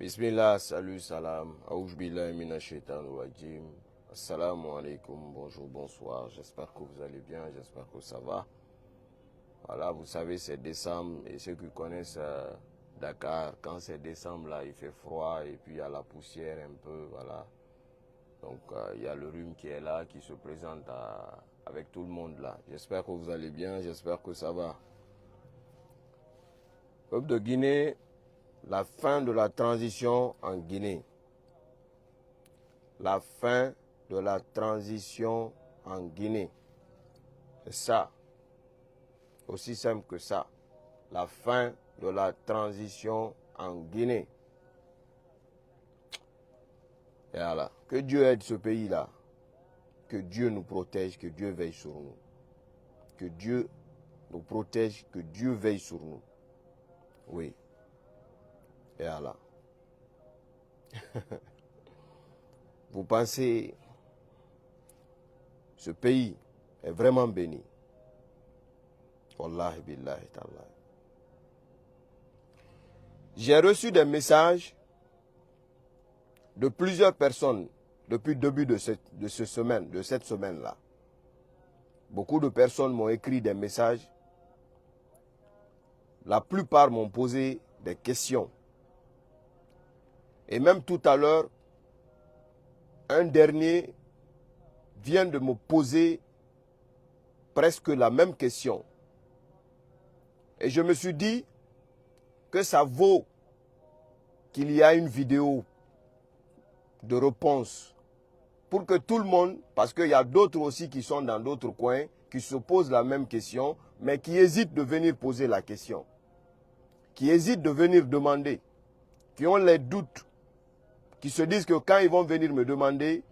Bismillah, salut, salam. Aoujbillah, mina shaitan rajim. Assalamu alaikum, bonjour, bonsoir. J'espère que vous allez bien, j'espère que ça va. Voilà, vous savez, c'est décembre et ceux qui connaissent Dakar, quand c'est décembre, là, il fait froid et puis il y a la poussière un peu, voilà. Donc, il y a le rhume qui est là, qui se présente avec tout le monde là. J'espère que vous allez bien, j'espère que ça va. Peuple de Guinée, la fin de la transition en Guinée. La fin de la transition en Guinée. C'est ça. Aussi simple que ça. La fin de la transition en Guinée. Et voilà. Que Dieu aide ce pays-là. Que Dieu nous protège, que Dieu veille sur nous. Que Dieu nous protège, que Dieu veille sur nous. Oui. Et voilà. Vous pensez, ce pays est vraiment béni. Wallahi billahi ta'ala. J'ai reçu des messages de plusieurs personnes depuis le début de cette semaine-là. Beaucoup de personnes m'ont écrit des messages. La plupart m'ont posé des questions. Et même tout à l'heure, un dernier vient de me poser presque la même question. Et je me suis dit que ça vaut qu'il y ait une vidéo de réponse pour que tout le monde, parce qu'il y a d'autres aussi qui sont dans d'autres coins, qui se posent la même question, mais qui hésitent de venir poser la question, qui hésitent de venir demander, qui ont les doutes, qui se disent que quand ils vont venir me demander,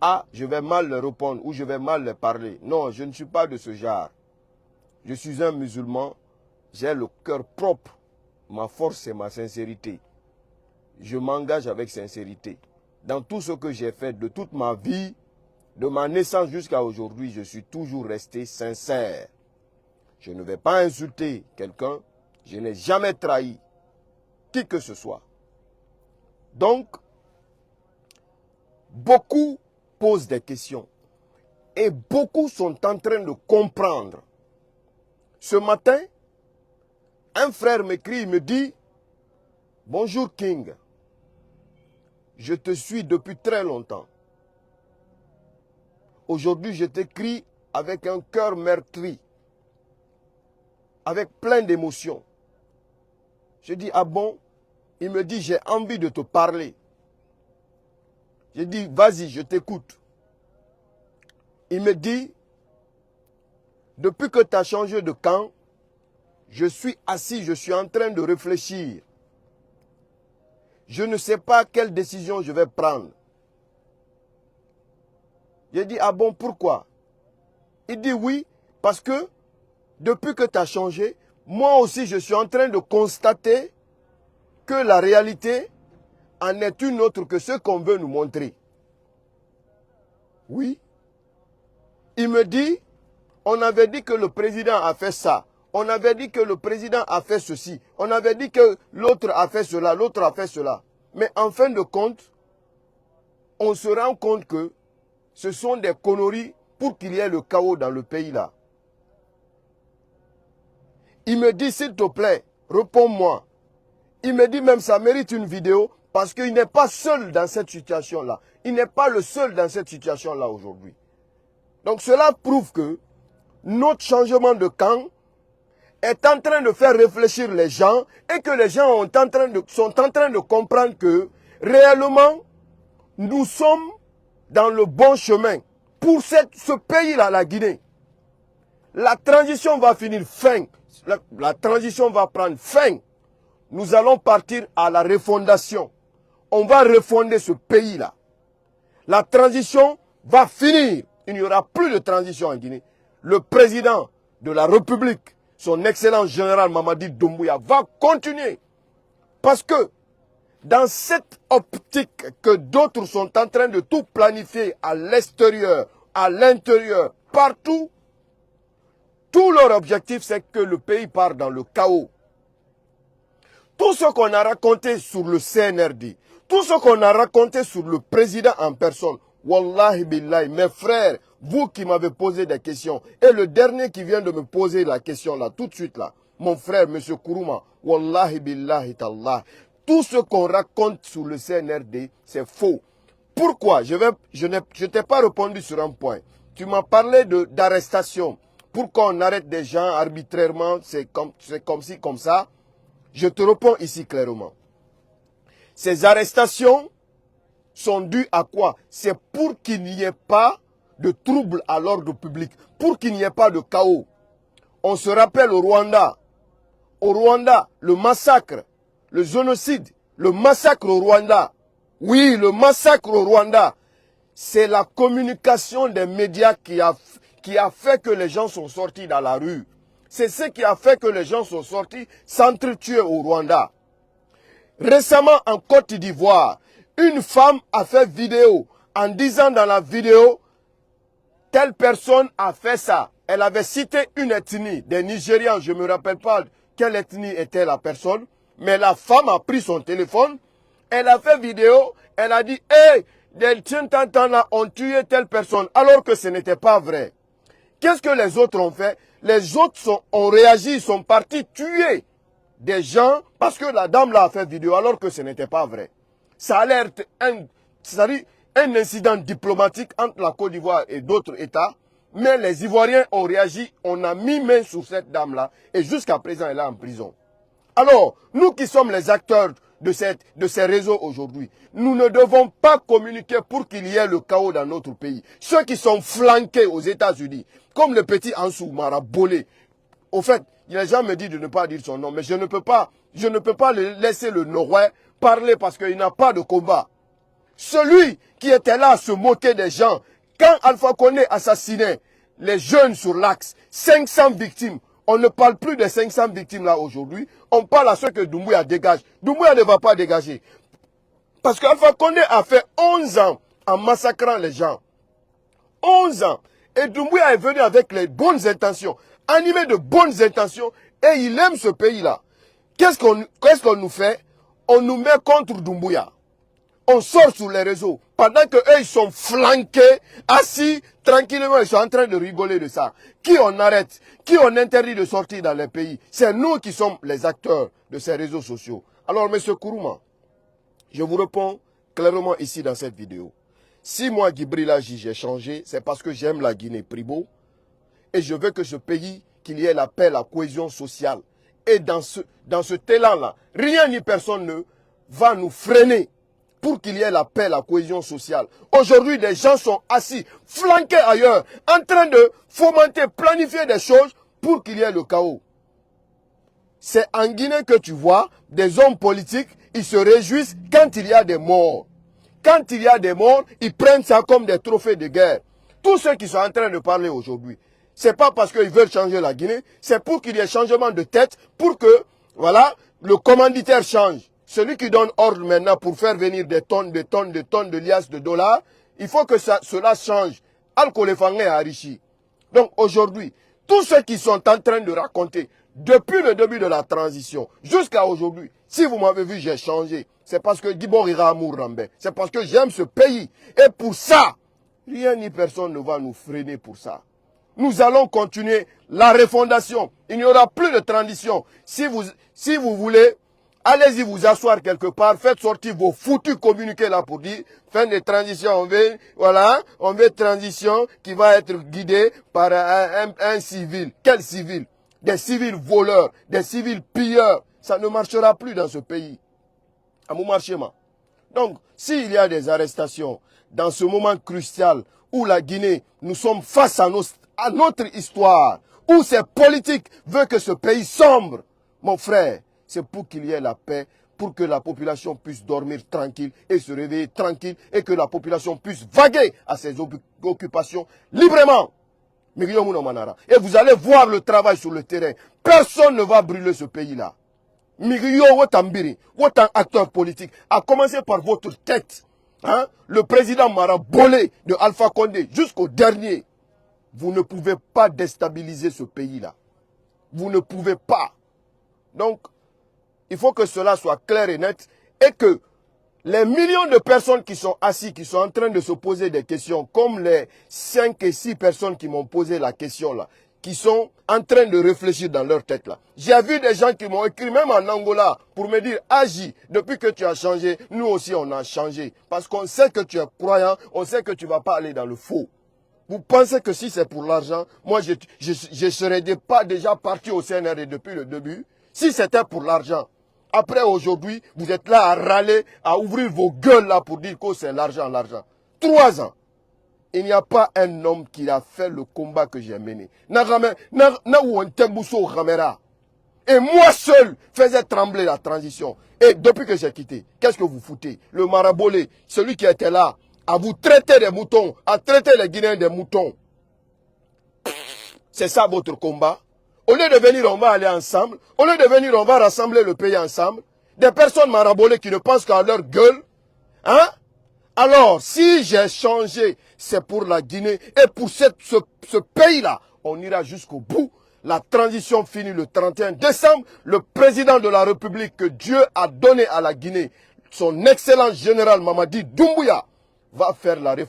ah, je vais mal leur répondre ou je vais mal leur parler. Non, je ne suis pas de ce genre. Je suis un musulman, j'ai le cœur propre. Ma force, c'est ma sincérité. Je m'engage avec sincérité. Dans tout ce que j'ai fait de toute ma vie, de ma naissance jusqu'à aujourd'hui, je suis toujours resté sincère. Je ne vais pas insulter quelqu'un. Je n'ai jamais trahi qui que ce soit. Donc, beaucoup posent des questions. Et beaucoup sont en train de comprendre. Ce matin, un frère m'écrit, il me dit, « Bonjour King, je te suis depuis très longtemps. Aujourd'hui, je t'écris avec un cœur meurtri, avec plein d'émotions. » Je dis, « Ah bon ?» Il me dit, « J'ai envie de te parler. » Je dis, « Vas-y, je t'écoute. » Il me dit, « Depuis que tu as changé de camp, je suis assis, je suis en train de réfléchir. Je ne sais pas quelle décision je vais prendre. » J'ai dit, « Ah bon, pourquoi ?» Il dit, « Oui, parce que depuis que tu as changé, moi aussi je suis en train de constater que la réalité en est une autre que ce qu'on veut nous montrer. » Oui. Il me dit, on avait dit que le président a fait ça. On avait dit que le président a fait ceci. On avait dit que l'autre a fait cela, l'autre a fait cela. Mais en fin de compte, on se rend compte que ce sont des conneries pour qu'il y ait le chaos dans le pays là. Il me dit, s'il te plaît, réponds-moi. Il me dit même, ça mérite une vidéo parce qu'il n'est pas seul dans cette situation-là. Il n'est pas le seul dans cette situation-là aujourd'hui. Donc cela prouve que notre changement de camp est en train de faire réfléchir les gens et que les gens sont en train de comprendre que réellement, nous sommes dans le bon chemin pour ce pays-là, la Guinée. La transition va finir fin. La transition va prendre fin. Nous allons partir à la refondation. On va refonder ce pays-là. La transition va finir. Il n'y aura plus de transition en Guinée. Le président de la République, son excellent général Mamadi Doumbouya, va continuer. Parce que dans cette optique que d'autres sont en train de tout planifier à l'extérieur, à l'intérieur, partout, tout leur objectif, c'est que le pays part dans le chaos. Tout ce qu'on a raconté sur le CNRD, tout ce qu'on a raconté sur le président en personne, wallahi billahi, mes frères, vous qui m'avez posé des questions, et le dernier qui vient de me poser la question là, tout de suite là, mon frère, monsieur Kourouma, wallahi billahi tallah, tout ce qu'on raconte sur le CNRD, c'est faux. Pourquoi? Je t'ai pas répondu sur un point. Tu m'as parlé d'arrestation. Pourquoi on arrête des gens arbitrairement, c'est comme ci, comme ça. Je te réponds ici clairement. Ces arrestations sont dues à quoi? C'est pour qu'il n'y ait pas de troubles à l'ordre public, pour qu'il n'y ait pas de chaos. On se rappelle au Rwanda, le massacre, le génocide, le massacre au Rwanda. Oui, le massacre au Rwanda, c'est la communication des médias qui a fait que les gens sont sortis dans la rue. C'est ce qui a fait que les gens sont sortis s'entretuer au Rwanda. Récemment, en Côte d'Ivoire, une femme a fait vidéo en disant dans la vidéo, telle personne a fait ça. Elle avait cité une ethnie, des Nigérians, je ne me rappelle pas quelle ethnie était la personne, mais la femme a pris son téléphone, elle a fait vidéo, elle a dit, hey, des temps là ont tué telle personne, alors que ce n'était pas vrai. Qu'est-ce que les autres ont fait? Les autres ont réagi, ils sont partis tuer des gens parce que la dame là a fait vidéo alors que ce n'était pas vrai. Ça alerte un incident diplomatique entre la Côte d'Ivoire et d'autres États, mais les Ivoiriens ont réagi, on a mis main sur cette dame là et jusqu'à présent elle est en prison. Alors, nous qui sommes les acteurs de ces réseaux aujourd'hui, nous ne devons pas communiquer pour qu'il y ait le chaos dans notre pays. Ceux qui sont flanqués aux États-Unis, comme le petit Ansou Marabolé. Au fait, les gens me disent de ne pas dire son nom, mais je ne peux pas laisser le Norway parler parce qu'il n'a pas de combat. Celui qui était là à se moquer des gens, quand Alpha Condé assassinait les jeunes sur l'axe, 500 victimes, on ne parle plus de 500 victimes là aujourd'hui. On parle à ceux que Doumbouya dégage. Doumbouya ne va pas dégager. Parce qu'Alpha Condé a fait 11 ans en massacrant les gens. 11 ans. Et Doumbouya est venu avec les bonnes intentions. Animé de bonnes intentions. Et il aime ce pays-là. Qu'est-ce qu'on nous fait? On nous met contre Doumbouya. On sort sur les réseaux. Pendant qu'eux, ils sont flanqués, assis, tranquillement, ils sont en train de rigoler de ça. Qui on arrête? Qui on interdit de sortir dans les pays? C'est nous qui sommes les acteurs de ces réseaux sociaux. Alors, monsieur Kourouma, je vous réponds clairement ici dans cette vidéo. Si moi, Djibril Aji, j'ai changé, c'est parce que j'aime la Guinée Pribo. Et je veux que ce pays, qu'il y ait la paix, la cohésion sociale. Et dans cet élan-là, rien ni personne ne va nous freiner pour qu'il y ait la paix, la cohésion sociale. Aujourd'hui, des gens sont assis, flanqués ailleurs, en train de fomenter, planifier des choses pour qu'il y ait le chaos. C'est en Guinée que tu vois des hommes politiques, ils se réjouissent quand il y a des morts. Quand il y a des morts, ils prennent ça comme des trophées de guerre. Tous ceux qui sont en train de parler aujourd'hui, ce n'est pas parce qu'ils veulent changer la Guinée, c'est pour qu'il y ait changement de tête, pour que, voilà, le commanditaire change. Celui qui donne ordre maintenant pour faire venir des tonnes de liasses de dollars, il faut que cela change. Al-Kolefangé a enrichi. Donc aujourd'hui, tous ceux qui sont en train de raconter, depuis le début de la transition jusqu'à aujourd'hui, si vous m'avez vu, j'ai changé. C'est parce que Dibor ira amour Rambé. C'est parce que j'aime ce pays. Et pour ça, rien ni personne ne va nous freiner pour ça. Nous allons continuer la refondation. Il n'y aura plus de transition. Si vous voulez, allez-y vous asseoir quelque part, faites sortir vos foutus communiqués là pour dire, fin de transition, on veut transition qui va être guidée par un civil. Quel civil? Des civils voleurs, des civils pilleurs. Ça ne marchera plus dans ce pays. À mon marché, donc, s'il y a des arrestations dans ce moment crucial où la Guinée, nous sommes face à notre histoire, où ces politiques veulent que ce pays sombre, mon frère, c'est pour qu'il y ait la paix, pour que la population puisse dormir tranquille et se réveiller tranquille et que la population puisse vaguer à ses occupations librement. Et vous allez voir le travail sur le terrain. Personne ne va brûler ce pays-là. Autant acteur politique, à commencer par votre tête. Hein? Le président Marabolé de Alpha Condé jusqu'au dernier. Vous ne pouvez pas déstabiliser ce pays-là. Vous ne pouvez pas. Donc, Il faut que cela soit clair et net et que les millions de personnes qui sont assis, qui sont en train de se poser des questions, comme les 5 et 6 personnes qui m'ont posé la question là, qui sont en train de réfléchir dans leur tête là. J'ai vu des gens qui m'ont écrit, même en Angola, pour me dire, Agis, depuis que tu as changé, nous aussi on a changé. Parce qu'on sait que tu es croyant, on sait que tu ne vas pas aller dans le faux. Vous pensez que si c'est pour l'argent, moi je ne serais pas déjà parti au CNRD depuis le début, si c'était pour l'argent. Après aujourd'hui, vous êtes là à râler, à ouvrir vos gueules là pour dire que c'est l'argent, l'argent. 3 ans. Il n'y a pas un homme qui a fait le combat que j'ai mené. Et moi seul faisais trembler la transition. Et depuis que j'ai quitté, qu'est-ce que vous foutez? Le marabolé, celui qui était là, à vous traiter des moutons, à traiter les Guinéens des moutons. C'est ça votre combat? Au lieu de venir, on va aller ensemble. Au lieu de venir, on va rassembler le pays ensemble. Des personnes marabolées qui ne pensent qu'à leur gueule. Hein? Alors, si j'ai changé, c'est pour la Guinée et pour ce pays-là. On ira jusqu'au bout. La transition finit le 31 décembre. Le président de la République que Dieu a donné à la Guinée, son excellent général Mamadi Doumbouya, va faire la réforme.